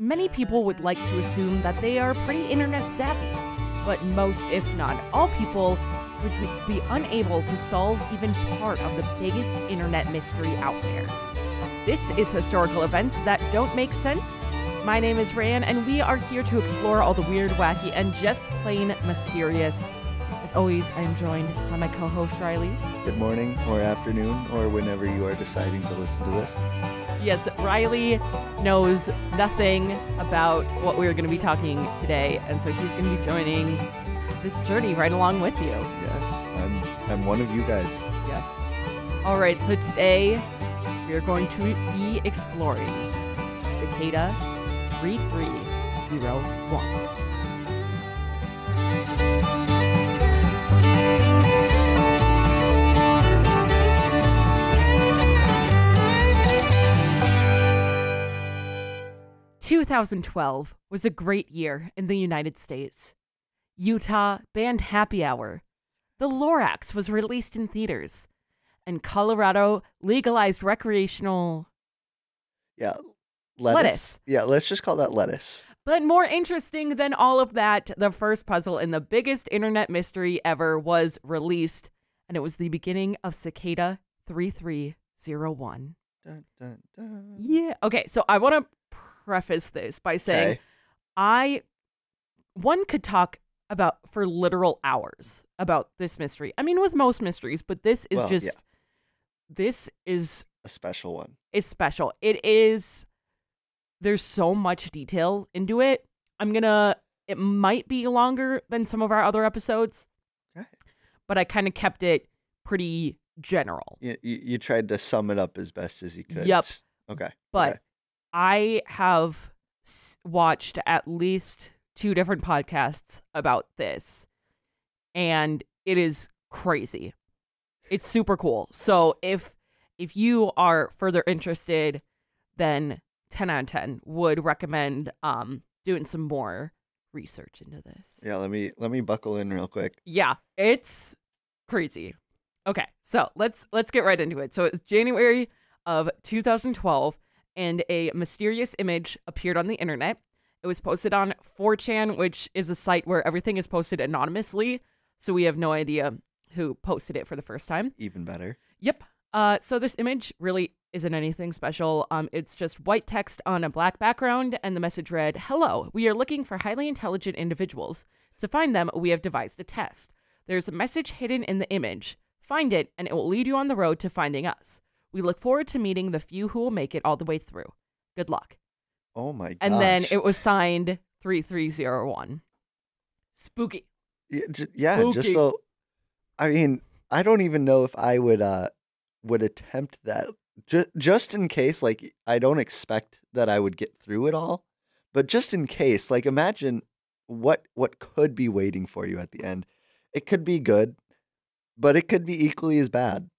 Many people would like to assume that they are pretty internet savvy, but most, if not all people, would be unable to solve even part of the biggest internet mystery out there. This is Historical Events That Don't Make Sense. My name is Raeann, and we are here to explore all the weird, wacky, and just plain mysterious. As always, I am joined by my co-host, Riley. Good morning, or afternoon, or whenever you are deciding to listen to this. Yes, Riley knows nothing about what we're going to be talking today, and so he's going to be joining this journey right along with you. Yes, I'm one of you guys. Yes. All right, so today we are going to be exploring Cicada 3301. 2012 was a great year in the United States. Utah banned happy hour. The Lorax was released in theaters. And Colorado legalized recreational... Yeah, lettuce. Yeah, let's just call that lettuce. But more interesting than all of that, the first puzzle in the biggest internet mystery ever was released. And it was the beginning of Cicada 3301. Dun, dun, dun. Yeah. Okay, so I want to preface this by saying one could talk about for literal hours about this mystery. I mean, with most mysteries, but this is this is a special one. It's special. It is. There's so much detail into it. It might be longer than some of our other episodes, but I kind of kept it pretty general. You tried to sum it up as best as you could. Yep. Okay. But okay. I have watched at least 2 different podcasts about this, and it is crazy. It's super cool. So if you are further interested, then 10 out of 10 would recommend doing some more research into this. Yeah, let me buckle in real quick. Yeah, it's crazy. Okay, so let's get right into it. So it's January of 2012. And a mysterious image appeared on the internet. It was posted on 4chan, which is a site where everything is posted anonymously. So we have no idea who posted it for the first time. Even better. Yep. So this image really isn't anything special. It's just white text on a black background. And the message read, "Hello, we are looking for highly intelligent individuals. To find them, we have devised a test. There's a message hidden in the image. Find it, and it will lead you on the road to finding us. We look forward to meeting the few who will make it all the way through. Good luck." Oh my gosh. And then it was signed 3301. Spooky. Yeah, Spooky. just so, I mean, I don't even know if I would attempt that. Just in case, like, I don't expect that I would get through it all, but just in case, like, imagine what could be waiting for you at the end. It could be good, but it could be equally as bad.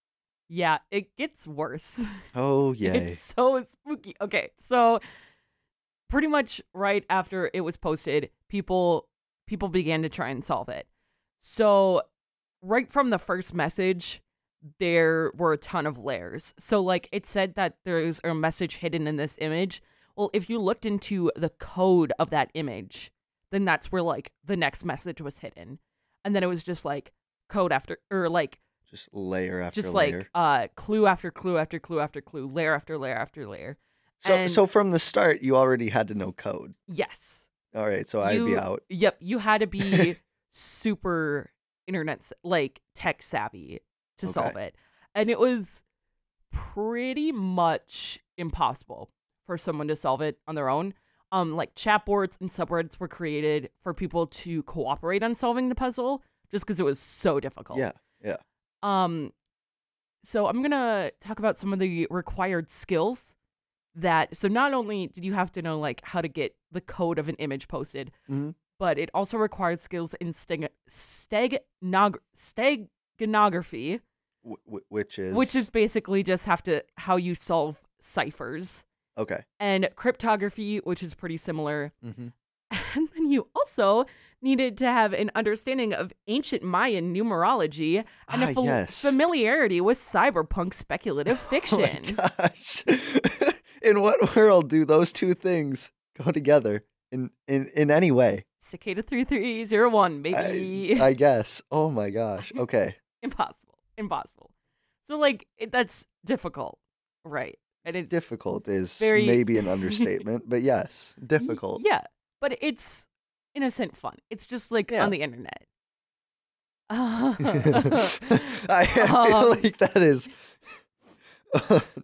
Yeah, it gets worse. Oh, yay. It's so spooky. Okay, so pretty much right after it was posted, people began to try and solve it. So right from the first message, there were a ton of layers. So like it said that there's a message hidden in this image. Well, if you looked into the code of that image, then that's where like the next message was hidden. And then it was just like code after, or like just layer after just layer. Like clue after clue after clue after clue, layer after layer after layer. So from the start, you already had to know code. Yes. All right, so I'd be out. Yep, you had to be super internet, like tech savvy to solve it. And it was pretty much impossible for someone to solve it on their own. Like chat boards and subreddits were created for people to cooperate on solving the puzzle just because it was so difficult. Yeah. So I'm going to talk about some of the required skills so not only did you have to know like how to get the code of an image posted, but it also required skills in steganography, which is basically just how you solve ciphers. Okay. And cryptography, which is pretty similar. And then you also needed to have an understanding of ancient Mayan numerology and a familiarity with cyberpunk speculative fiction. Oh my gosh. In what world do those two things go together in any way. Cicada 3301, baby. I guess. Oh my gosh. Okay. Impossible. So like that's difficult, right? And it's Difficult is very maybe an understatement, but yes, difficult. Yeah, but it's innocent fun. It's just like on the internet. I feel like that is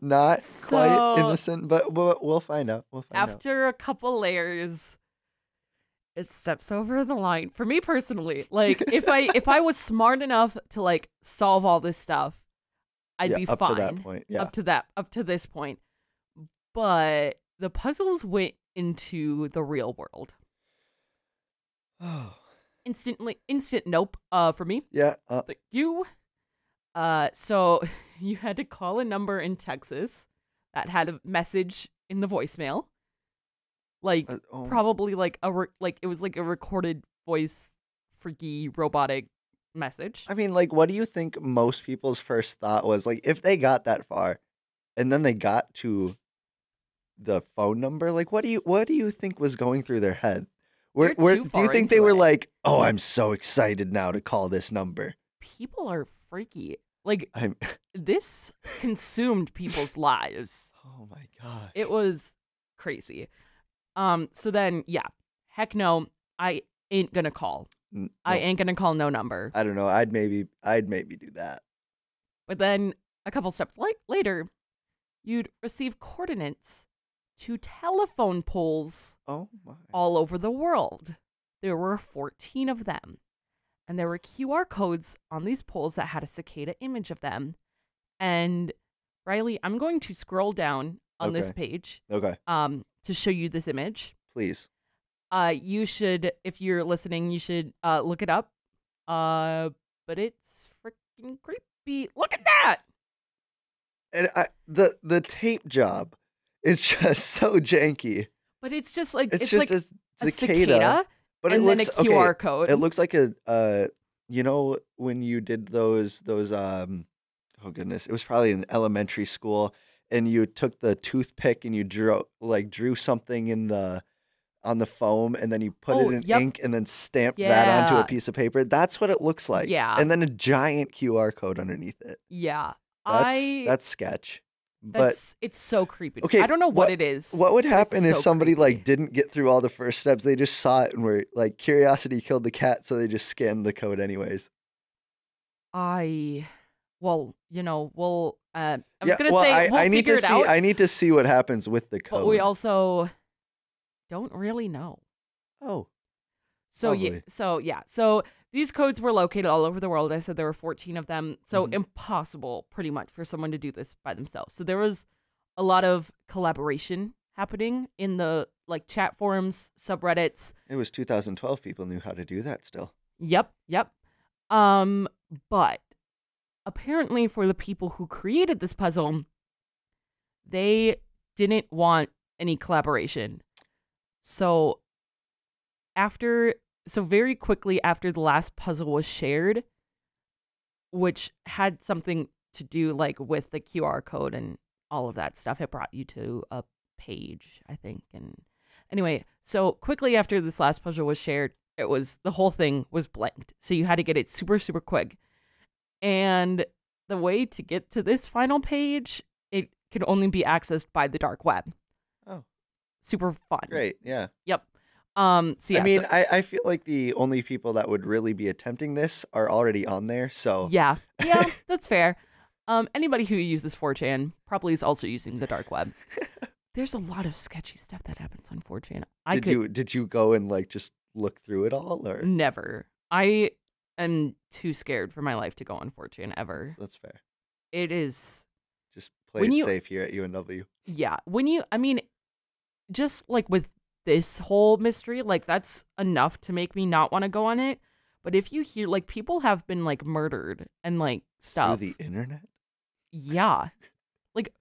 not quite innocent, but we'll find out. After a couple layers, it steps over the line for me personally. Like if I was smart enough to like solve all this stuff, I'd be up fine. To that point, yeah. Up to this point. But the puzzles went into the real world. Oh. Instant nope for me. Yeah. Thank you. So you had to call a number in Texas that had a message in the voicemail. Like probably like it was like a recorded voice freaky robotic message. I mean, like, what do you think most people's first thought was? Like, if they got that far and then they got to the phone number, like, what do you think was going through their head? Do you think they were like, oh, I'm so excited now to call this number? People are freaky. Like, this consumed people's lives. Oh my gosh. It was crazy. So then, yeah, heck no, I ain't gonna call. No. I ain't gonna call no number. I don't know. I'd maybe do that. But then a couple steps later, you'd receive coordinates to telephone poles all over the world. There were 14 of them. And there were QR codes on these poles that had a cicada image of them. And Riley, I'm going to scroll down on this page. Okay. To show you this image. Please. You should, if you're listening, you should look it up. But it's freaking creepy. Look at that. And the tape job is just so janky. But it's just like it's just like a cicada. But and it looks then a QR code. It looks like a you know when you did those oh goodness, it was probably in elementary school, and you took the toothpick and you drew something on the foam, and then you put it in ink and then stamped that onto a piece of paper. That's what it looks like. Yeah. And then a giant QR code underneath it. Yeah. That's sketch. But it's so creepy. Okay, I don't know what it is. What would happen if somebody creepy. like didn't get through all the first steps? They just saw it and were like, curiosity killed the cat, so they just scanned the code anyways. I was gonna say I need to see. out, I need to see what happens with the code. But we also don't really know. Oh. So So these codes were located all over the world. I said there were 14 of them. So impossible, pretty much, for someone to do this by themselves. So there was a lot of collaboration happening in the like chat forums, subreddits. It was 2012. People knew how to do that still. Yep. But apparently for the people who created this puzzle, they didn't want any collaboration. So very quickly after the last puzzle was shared, which had something to do like with the QR code and all of that stuff, it brought you to a page, I think. And anyway, so quickly after this last puzzle was shared, the whole thing was blanked. So you had to get it super, super quick. And the way to get to this final page, it could only be accessed by the dark web. Oh. Super fun. Great, yeah. Yep. So yeah, I mean, I feel like the only people that would really be attempting this are already on there, so... Yeah, that's fair. Anybody who uses 4chan probably is also using the dark web. There's a lot of sketchy stuff that happens on 4chan. Did you go and like just look through it all, or... Never. I am too scared for my life to go on 4chan ever. That's fair. It is... Just play it safe here at UNW. Yeah, just like with this whole mystery, like that's enough to make me not want to go on it. But if you hear like people have been like murdered and like stuff through the internet, yeah, like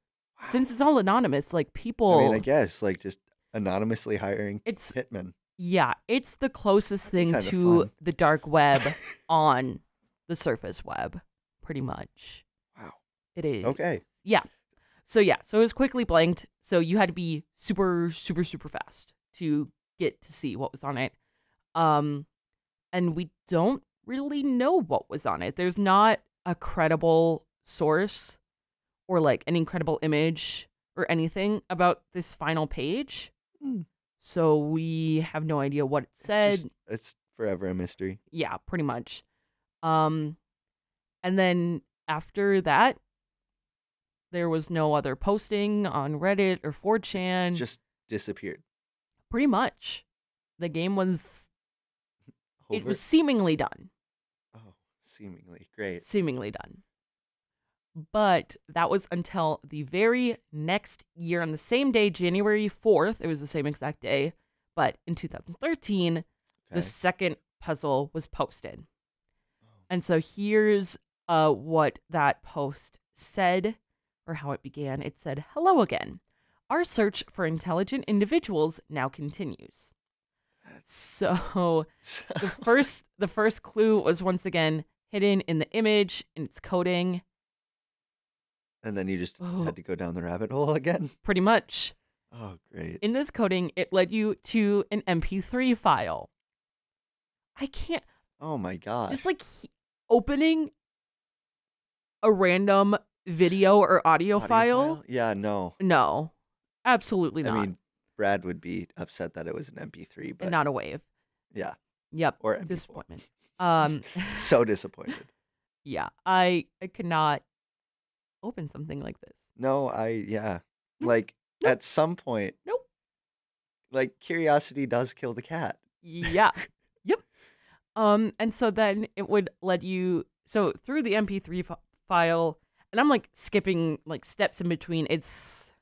since it's all anonymous, like people. I mean, I guess like just anonymously hiring hitmen. Yeah, it's the closest thing to the dark web on the surface web, pretty much. Wow, it is. Okay. Yeah. So it was quickly blanked. So you had to be super, super, super fast to get to see what was on it. And we don't really know what was on it. There's not a credible source or like an incredible image or anything about this final page. So we have no idea what it said. It's forever a mystery. Yeah, pretty much. And then after that, there was no other posting on Reddit or 4chan. Just disappeared. Pretty much. The game was... Over? It was seemingly done. Oh, seemingly. Great. Seemingly done. But that was until the very next year, on the same day, January 4th, it was the same exact day, but in 2013, the second puzzle was posted. And so here's what that post said, or how it began. It said, "Hello again. Our search for intelligent individuals now continues." So the first clue was once again hidden in the image, in its coding. And then you just had to go down the rabbit hole again? Pretty much. Oh, great. In this coding, it led you to an MP3 file. I can't... Oh, my gosh. Just like opening a random video or audio file? Yeah, no. No. Absolutely not. I mean, Brad would be upset that it was an MP3, but... Not a wave. Yeah. Yep. Or MP4. Disappointment. So disappointed. Yeah. I could not open something like this. No, like at some point, like curiosity does kill the cat. Yeah. Yep. And so then it would let you, so through the MP3 file, and I'm like skipping like steps in between. There's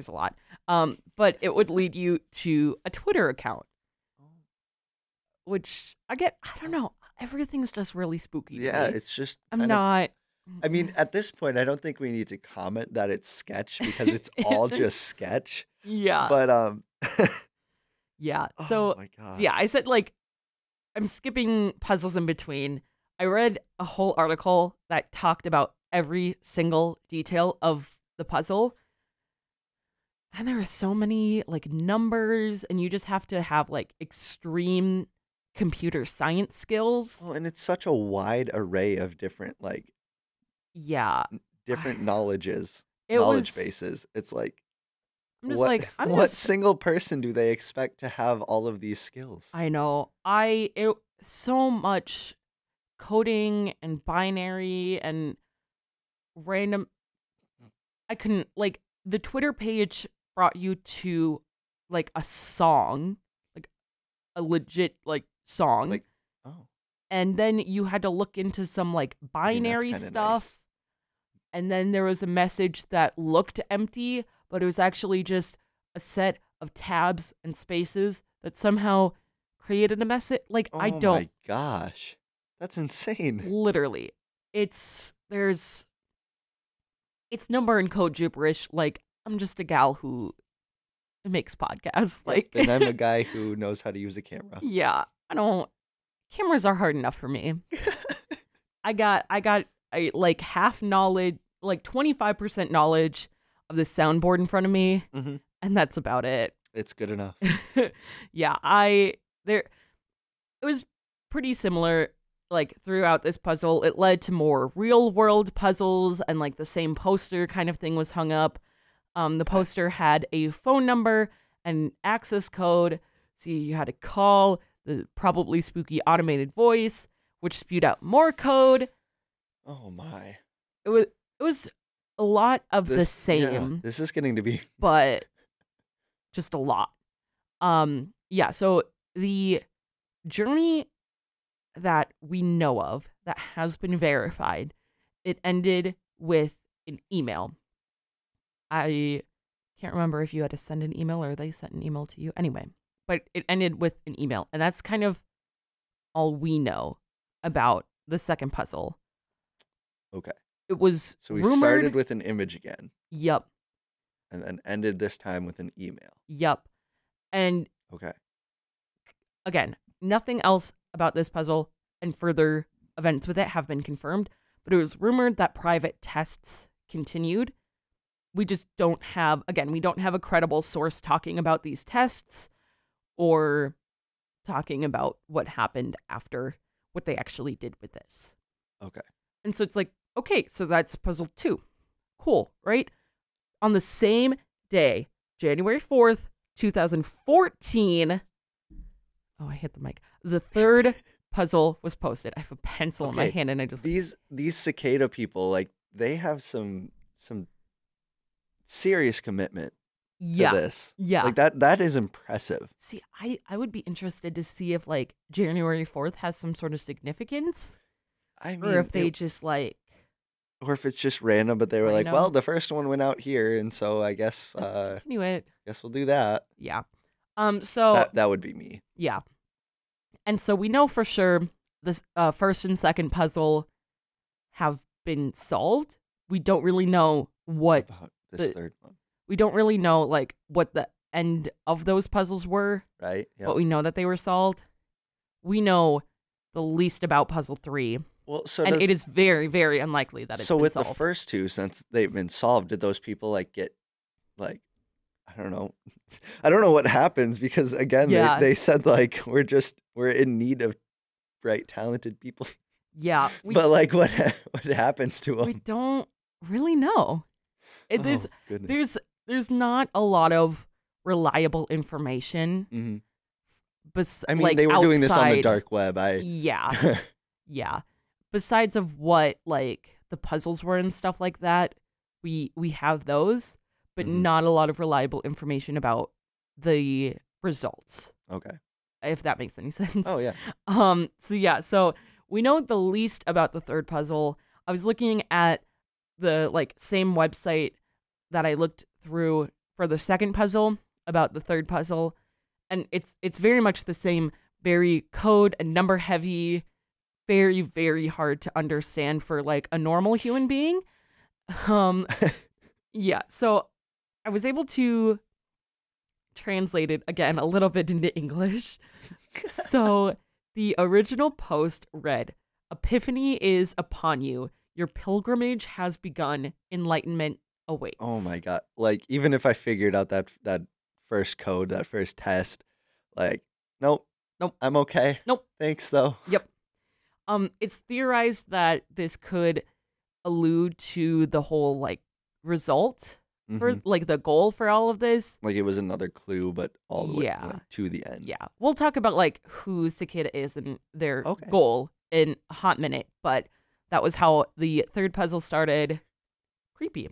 a lot. But it would lead you to a Twitter account, which I don't know. Everything's just really spooky. Yeah, it's just. I mean, at this point, I don't think we need to comment that it's sketch because it's all just sketch. Yeah. But yeah. So oh my God. Yeah, I said like I'm skipping puzzles in between. I read a whole article that talked about every single detail of the puzzle. And there are so many like numbers, and you just have to have like extreme computer science skills. Oh, and it's such a wide array of different like different knowledge bases. It's like I'm just like what single person do they expect to have all of these skills? I know. So much coding and binary and random. I couldn't like the Twitter page brought you to like a song, like a legit like song. Like and then you had to look into some like binary stuff. Nice. And then there was a message that looked empty, but it was actually just a set of tabs and spaces that somehow created a message. Like, I don't... Oh my gosh. That's insane. Literally. It's number and code gibberish. Like, I'm just a gal who makes podcasts. Like, and I'm a guy who knows how to use a camera. Yeah. Cameras are hard enough for me. I got like half knowledge, like 25% knowledge of the soundboard in front of me, and that's about it. It's good enough. Yeah, it was pretty similar. Like throughout this puzzle, it led to more real world puzzles, and like the same poster kind of thing was hung up. The poster had a phone number and access code, so you had to call the probably spooky automated voice, which spewed out more code. Oh my! It was a lot of the same. Yeah, this is getting to be, but just a lot. Yeah. So the journey that we know of that has been verified, it ended with an email. I can't remember if you had to send an email or they sent an email to you. Anyway, but it ended with an email, and that's kind of all we know about the second puzzle. Okay. It was so we rumored, started with an image again. Yep. And then ended this time with an email. Yep. And okay. Again, nothing else about this puzzle and further events with it have been confirmed, but it was rumored that private tests continued. We just don't have a credible source talking about these tests. or talking about what happened after, what they actually did with this. Okay. And so it's like, okay, so that's puzzle 2. Cool, right? On the same day, January 4th, 2014. Oh, I hit the mic. The third puzzle was posted. I have a pencil in my hand and I just these Cicada people, like, they have some serious commitment to this. Yeah. Like that is impressive. See, I would be interested to see if like January 4th has some sort of significance. I mean, or if they just like, or if it's just random, but they were like, well, the first one went out here, and so I guess continue it. Guess we'll do that. Yeah. So that would be me. Yeah. And so we know for sure the first and second puzzle have been solved. We don't really know what about this third one. We don't really know like what the end of those puzzles were. Right. Yep. But we know that they were solved. We know the least about puzzle 3. Well, and it is very, very unlikely that it's so been with solved. The first two, since they've been solved, did those people like get like, I don't know. I don't know what happens because again, they said like we're in need of bright, talented people. Yeah. But like what happens to them? We don't really know. There's not a lot of reliable information. Mm-hmm. I mean, like, they were outside, doing this on the dark web. Yeah. Yeah. Besides of what like the puzzles were and stuff like that, we have those, but not a lot of reliable information about the results. Okay. If that makes any sense. Oh yeah. So we know the least about the third puzzle. I was looking at the like same website that I looked through for the second puzzle about the third puzzle, and it's very much the same, very code and number heavy, very, very hard to understand for like a normal human being. Yeah, so I was able to translate it again a little bit into English. So the original post read, "Epiphany is upon you. Your pilgrimage has begun. Enlightenment awaits." Oh my God. Like, even if I figured out that first code, that first test, like, nope. I'm okay. Nope. Thanks though. Yep. It's theorized that this could allude to the whole like result for like the goal for all of this. Like it was another clue, but all the way like, to the end. Yeah. We'll talk about like who Cicada is and their goal in a hot minute, but that was how the third puzzle started. Creepy.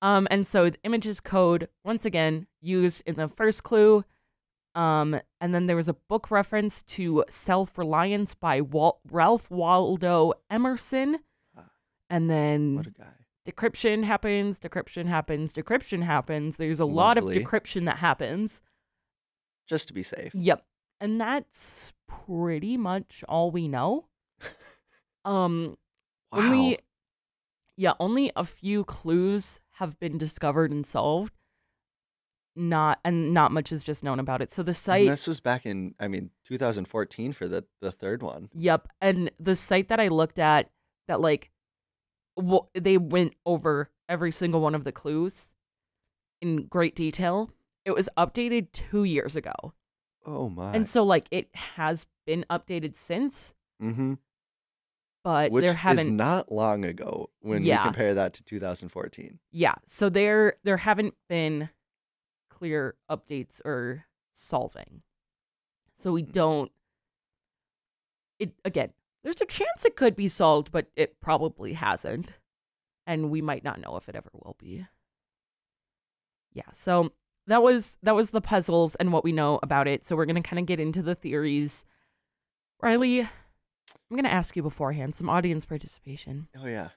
And so the images code, once again, used in the first clue. And then there was a book reference to Self-Reliance by Ralph Waldo Emerson. And then what a guy. Decryption happens. There's a lot of decryption that happens. Just to be safe. Yep. And that's pretty much all we know. Wow. Only a few clues have been discovered and solved. Not much is just known about it. So the site. And this was back in 2014 for the third one. Yep, and the site that I looked at, that like, they went over every single one of the clues in great detail. It was updated 2 years ago. Oh my! And so like it has been updated since. But which there haven't is not long ago when we compare that to 2014. Yeah, so there haven't been clear updates or solving. So we don't. Again, there's a chance it could be solved, but it probably hasn't, and we might not know if it ever will be. Yeah, so that was the puzzles and what we know about it. So we're gonna kind of get into the theories. Riley, I'm gonna ask you beforehand some audience participation. Oh yeah.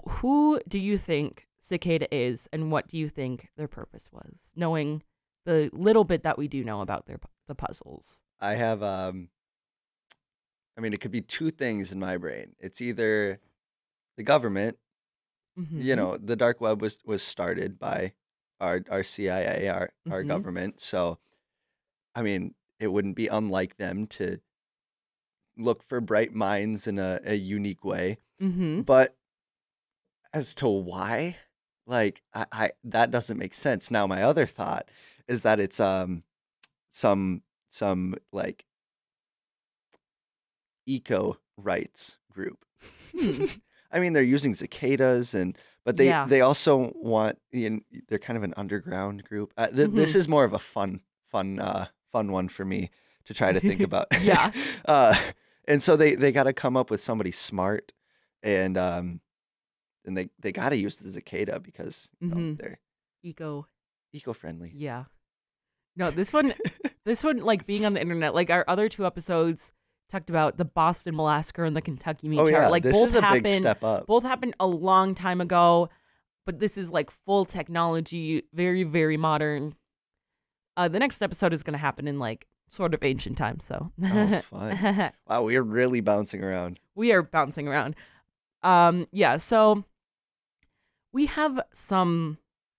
Who do you think Cicada is, and what do you think their purpose was, knowing the little bit that we do know about the puzzles? I have it could be two things in my brain. It's either the government, the dark web was started by our CIA, our government. So, it wouldn't be unlike them to look for bright minds in a unique way. But as to why, like, I that doesn't make sense. Now, my other thought is that it's some some like eco rights group. I mean, they're using cicadas but Yeah. they also want, they're kind of an underground group. This is more of a fun one for me to try to think about. Yeah. And so they got to come up with somebody smart, and they got to use the cicada because they're eco-friendly. Yeah. No, this one, like being on the internet, like our other 2 episodes talked about the Boston Massacre and the Kentucky Meat Chart. Like this both is a happened, big step up. Both happened a long time ago, but this is like full technology, very, very modern. The next episode is going to happen in like sort of ancient times. So fun. Wow, we're really bouncing around. We are bouncing around. Yeah, so we have some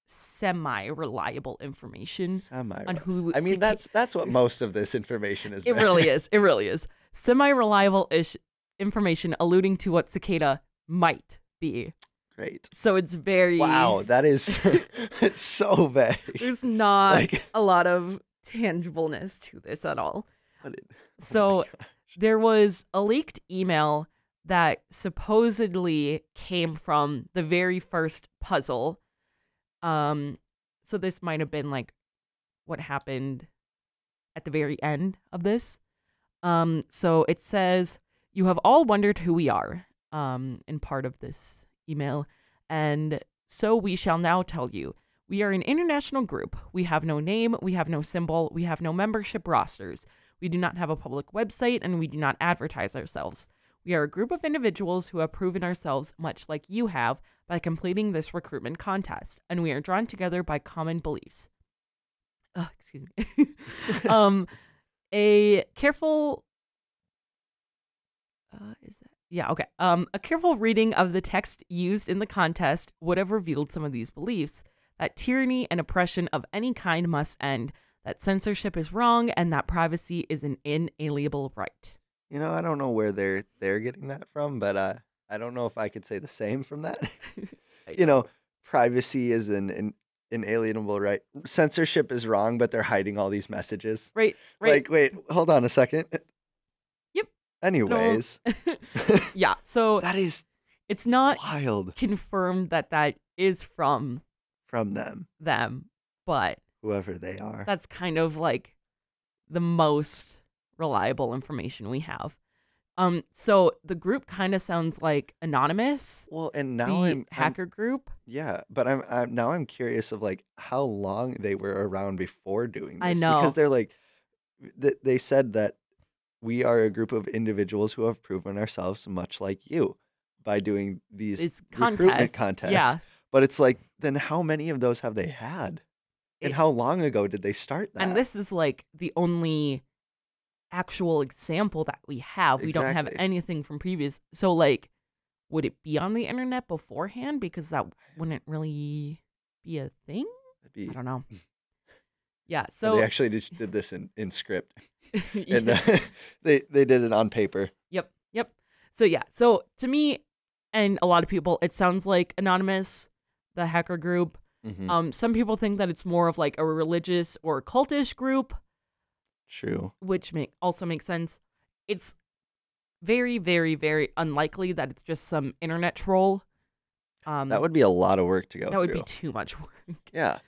semi-reliable information on who. I mean, that's what most of this information is. It really is. It really is semi-reliable-ish information alluding to what cicada might be. Great. So it's very that is it's so vague. There's not a lot of tangibleness to this at all. So there was a leaked email that supposedly came from the very first puzzle. So this might have been like what happened at the very end of this. So it says, "You have all wondered who we are," in part of this email. "And so we shall now tell you. We are an international group. We have no name. We have no symbol. We have no membership rosters. We do not have a public website, and we do not advertise ourselves. We are a group of individuals who have proven ourselves, much like you have, by completing this recruitment contest, and we are drawn together by common beliefs." Excuse me. A careful a careful reading of the text used in the contest would have revealed some of these beliefs: that tyranny and oppression of any kind must end, that censorship is wrong, and that privacy is an inalienable right. I don't know where they're getting that from, but I don't know if I could say the same from that. Privacy is an inalienable right. Censorship is wrong, but they're hiding all these messages. Right. Like, wait, hold on a second. Yep. Anyways. Yeah, so it's not wild. Confirmed that is from them, but whoever they are. That's kind of like the most reliable information we have. So the group kind of sounds like Anonymous. Well, and now hacker group. Yeah, but I'm curious of like how long they were around before doing this. I know, because they're like, they said that we are a group of individuals who have proven ourselves much like you by doing these recruitment contests. Yeah, but it's like, then how many of those have they had, and how long ago did they start that? And this is like the only actual example that we have. We don't have anything from previous. So like, would it be on the internet beforehand? Because that wouldn't really be a thing. I don't know. Yeah. So they actually just did this in script, and they did it on paper. Yep. So yeah. So to me, and a lot of people, it sounds like Anonymous, the hacker group. Mm-hmm. Some people think that it's more of like a religious or cultish group. True. Which also makes sense. It's very, very, very unlikely that it's just some internet troll. That would be a lot of work to go through. That would be too much work. Yeah.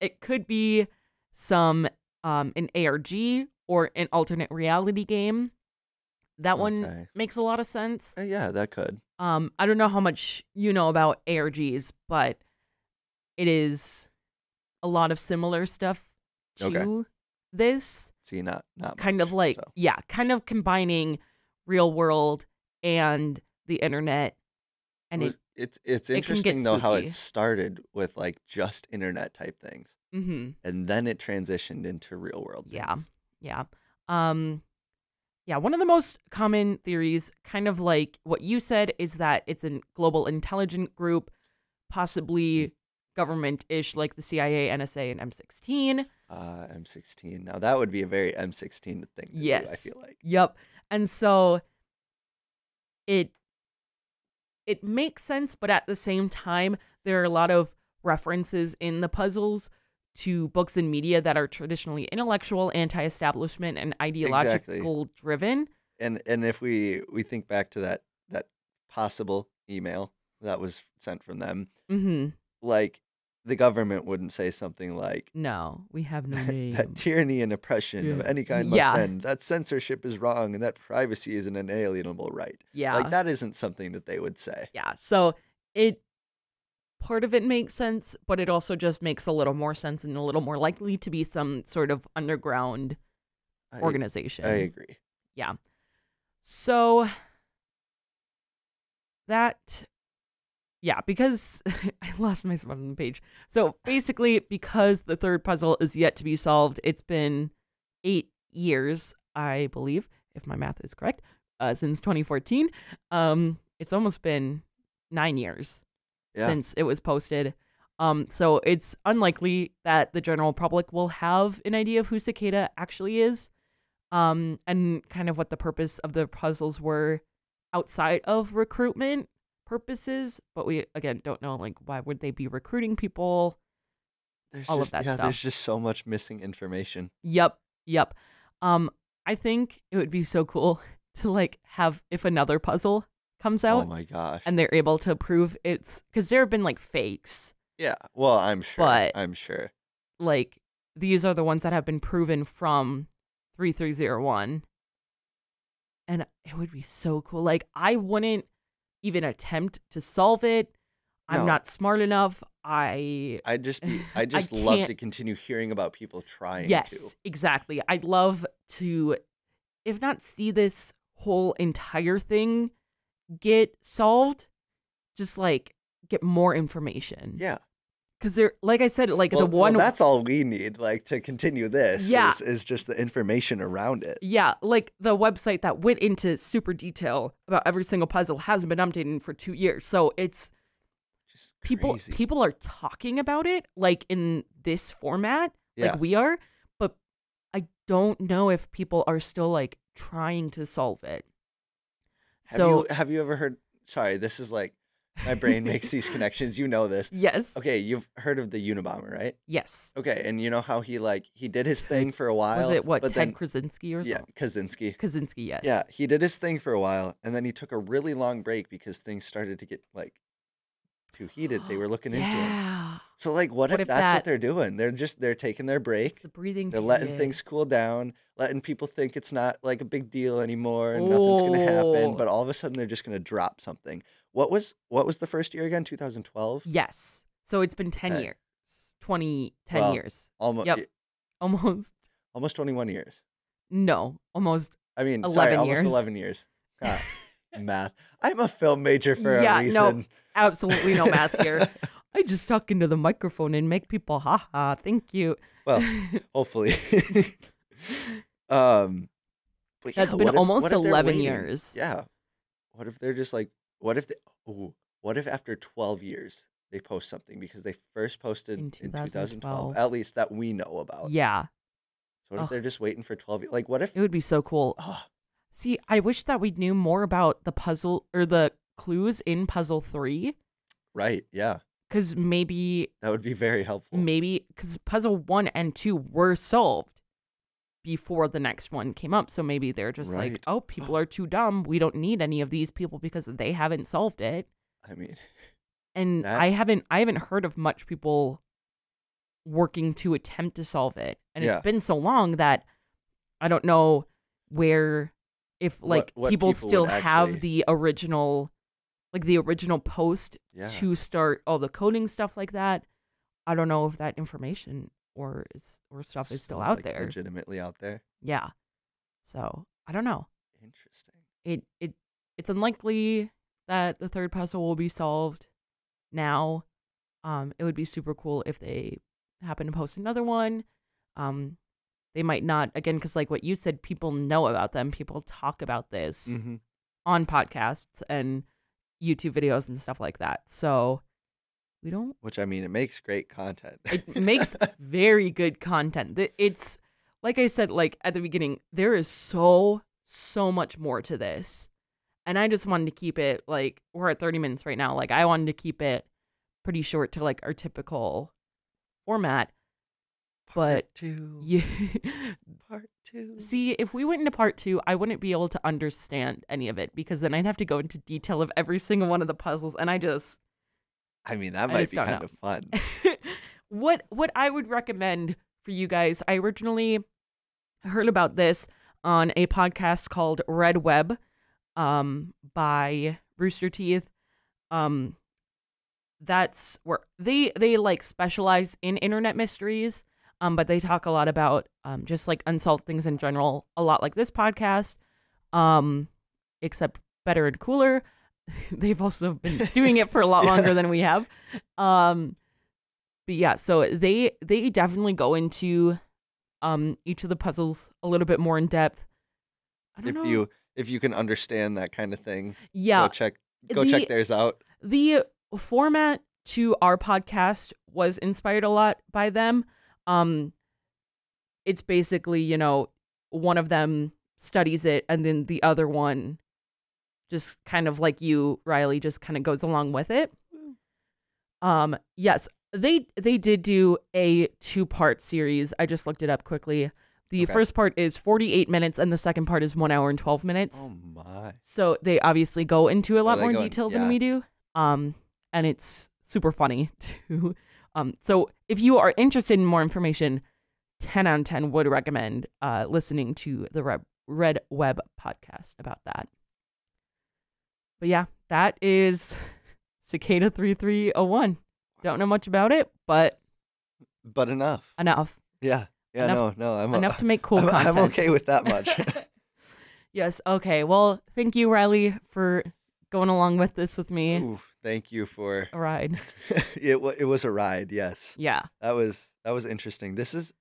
It could be an ARG or an alternate reality game. That one makes a lot of sense. Yeah, that could. I don't know how much you know about ARGs, but it is a lot of similar stuff to this. See, not kind much, of like kind of combining real world and the internet, and it's interesting though how it started with like just internet type things, and then it transitioned into real world things. Yeah. One of the most common theories, kind of like what you said, is that it's a global intelligence group, possibly government-ish, like the CIA, NSA, and M16. M16. Now that would be a very M16 thing to do, I feel like. Yep. And so it makes sense, but at the same time, there are a lot of references in the puzzles to books and media that are traditionally intellectual, anti-establishment, and ideological driven. And if we think back to that possible email that was sent from them, like the government wouldn't say something like, "No, we have no name. That tyranny and oppression of any kind must end. That censorship is wrong, and that privacy is an inalienable right." Yeah, like that isn't something that they would say. Yeah, so part of it makes sense, but it also just makes a little more sense and a little more likely to be some sort of underground organization. I agree. Yeah. So because I lost my spot on the page. So basically, because the third puzzle is yet to be solved, it's been 8 years, I believe, if my math is correct, since 2014. It's almost been 9 years since it was posted. So it's unlikely that the general public will have an idea of who Cicada actually is, and kind of what the purpose of the puzzles were outside of recruitment purposes. But we, again, don't know, like, why would they be recruiting people? Of that stuff. There's just so much missing information. Yep. I think it would be so cool to, like, have, if another puzzle comes out. Oh my gosh. And they're able to prove it's, because there have been like fakes. Yeah, well, I'm sure. Like, these are the ones that have been proven from 3301. And it would be so cool. Like, I wouldn't even attempt to solve it. I'm not smart enough. I just love to continue hearing about people trying to. Yes, exactly. I'd love to, if not see this whole entire thing get solved, just like get more information. Yeah. Because they're, like I said, like the one. Well, that's all we need, like, to continue this. Yeah. Is just the information around it. Yeah, like the website that went into super detail about every single puzzle hasn't been updated for 2 years. So it's just crazy. People are talking about it like in this format, like we are, but I don't know if people are still like trying to solve it. Have you ever heard? Sorry, this is like my brain makes these connections. You know this. Yes. Okay, you've heard of the Unabomber, right? Yes. Okay, and you know how he did his thing for a while. Was it Ted Krasinski or something? Yeah, Kaczynski. Kaczynski, yes. Yeah, he did his thing for a while, and then he took a really long break because things started to get like too heated. They were looking into him. So like, what if that's what they're doing? They're taking their break. The breathing. They're letting things cool down, letting people think it's not like a big deal anymore and nothing's gonna happen. But all of a sudden, they're just gonna drop something. What was the first year again? 2012. Yes. So it's been 10 years. 10 years. Almost. Yep. Almost 21 years. No, almost. I mean, 11 years. Almost 11 years. God, math. I'm a film major for a reason. No, absolutely no math here. I just talk into the microphone and make people ha. Thank you. Well, hopefully. But that's been almost 11 years. Yeah. What if they're just like, what if after 12 years they post something because they first posted in 2012, at least that we know about? Yeah. So what if they're just waiting for 12 years? Like, what if? It would be so cool. See, I wish that we knew more about the puzzle or the clues in puzzle 3. Right, yeah. Because maybe that would be very helpful. Maybe because puzzle 1 and 2 were solved before the next one came up. So maybe they're just like, oh, people are too dumb. We don't need any of these people because they haven't solved it. I mean, and I haven't heard of much people working to attempt to solve it. And it's been so long that I don't know if like what people still have the original, like the original post to start all the coding stuff like that. I don't know if that information or stuff is still out there. Legitimately out there. Yeah. So I don't know. Interesting. It's unlikely that the third puzzle will be solved now. It would be super cool if they happen to post another one. They might not, again, because like what you said, people know about them. People talk about this on podcasts and YouTube videos and stuff like that. So we don't. Which, I mean, it makes great content. It makes very good content. It's, like I said, like at the beginning, there is so much more to this. And I just wanted to keep it, like, we're at 30 minutes right now. Like, I wanted to keep it pretty short to like our typical format. Part But two. you Part two. see, if we went into part 2, I wouldn't be able to understand any of it because then I'd have to go into detail of every single one of the puzzles, and I mean, that I might just be don't kind know. of fun. what I would recommend for you guys, I originally heard about this on a podcast called Red Web by Rooster Teeth. That's where they like specialize in internet mysteries, but they talk a lot about just like unsolved things in general, a lot like this podcast, except better and cooler. They've also been doing it for a lot longer than we have. But yeah, so they definitely go into each of the puzzles a little bit more in depth. I don't know. If you can understand that kind of thing, Yeah, go check theirs out. the format to our podcast was inspired a lot by them. It's basically, you know, one of them studies it and then the other one just kind of like you, Riley, just kind of goes along with it. Yes, they did do a 2-part series. I just looked it up quickly. The first part is 48 minutes and the second part is 1 hour and 12 minutes. Oh my. So they obviously go into a lot more go in- detail than yeah. we do. And it's super funny too. So if you are interested in more information, 10 out of 10 would recommend listening to the Red Web podcast about that. But yeah, that is Cicada 3301. Don't know much about it, but enough. enough. Yeah. Yeah. Enough- No. I'm Enough to make cool I'm content. okay with that much. Yes. Okay. Well, thank you, Riley, for going along with this with me. Ooh, thank you for A ride. it. It was a ride. Yes. Yeah. That was interesting. This is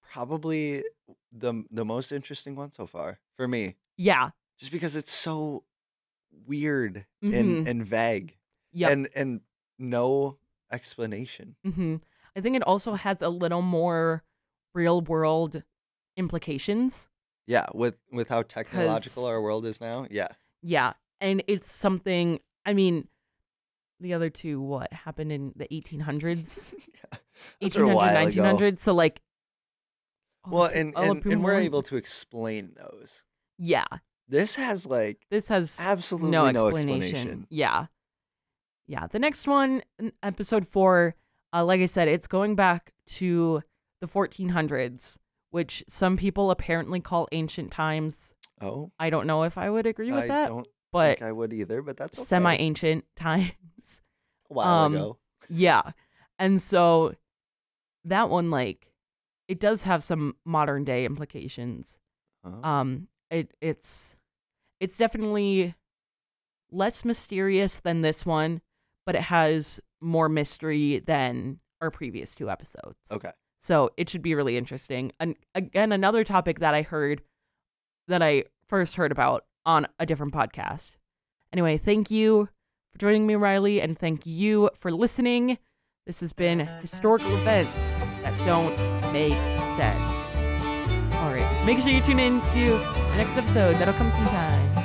probably the most interesting one so far for me, Yeah. just because it's so weird Mhm. and vague, Yep. and no explanation. I think it also has a little more real world implications. Yeah, with how technological our world is now. Yeah. Yeah. And it's something, I mean, the other two, what happened in the 1800s? Yeah. Those are a 1800s, while 1900s. ago. So, like, Well, I'll and approve we're one. able to explain those. Yeah. This has like This has absolutely no no explanation. explanation. Yeah. Yeah. The next one, episode 4, like I said, it's going back to the 1400s, which some people apparently call ancient times. Oh, I don't know if I would agree with I that, don't but think I would either, but that's okay. semi-ancient times. A while ago. Yeah. And so that one, like, it does have some modern day implications. Oh. It's definitely less mysterious than this one, but it has more mystery than our previous 2 episodes. Okay. So it should be really interesting. And again, another topic that I first heard about on a different podcast. Anyway, thank you for joining me, Riley, and thank you for listening. This has been Historical Events That Don't Make Sense. All right, make sure you tune in to the next episode. That'll come sometime.